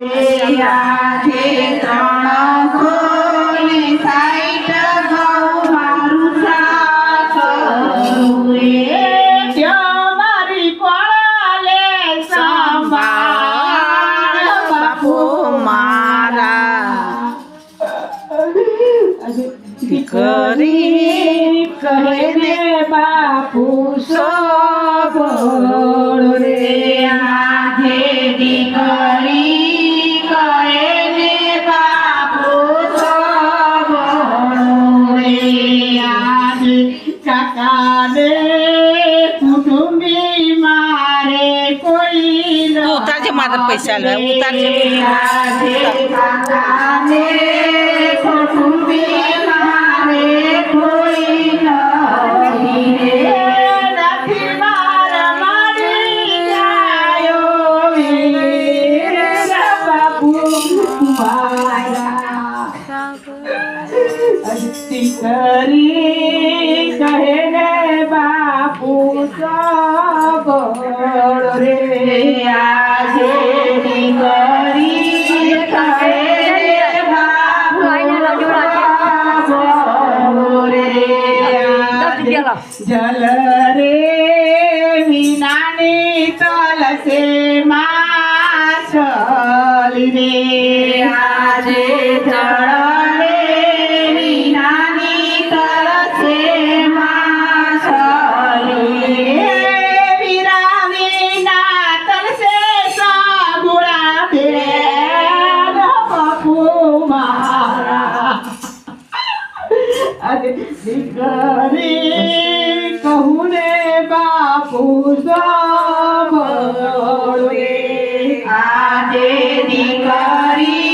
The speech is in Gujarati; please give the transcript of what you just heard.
આજે 360 ઘઉં મારું સાસરું રે, ત્યાં મારી કોળાલે સંભાળ બાપુ મારા. દીકરી કહે ને બાપુ સાંભળ રે, આજે દીકરી કહે ને બાપુ સાંભળ રે, આજે કાકાને કુટુંબી મારે કોઈ ન ઉતારજે મારા પૈસા લે ઉતારજે. આજે કાકાને કુટુંબી મારે કોઈ નથી રે, નથી મારા મારી જાયો વીર બાપુ મારા. દીકરી કહે ને બાપુ સાંભળ રે, આજે દીકરી કહે ને બાપુ સાંભળ રે, જલ રે વિનાની તલસે માછલ રે, આજે જળ રે વિનાની તલસે માછલ રે, વીરા વિના તલસે સાબુડા બેન બાપુ મારા. આજે દીકરી કહું ને બાપુ સાંભળ રે, આજે દીકરી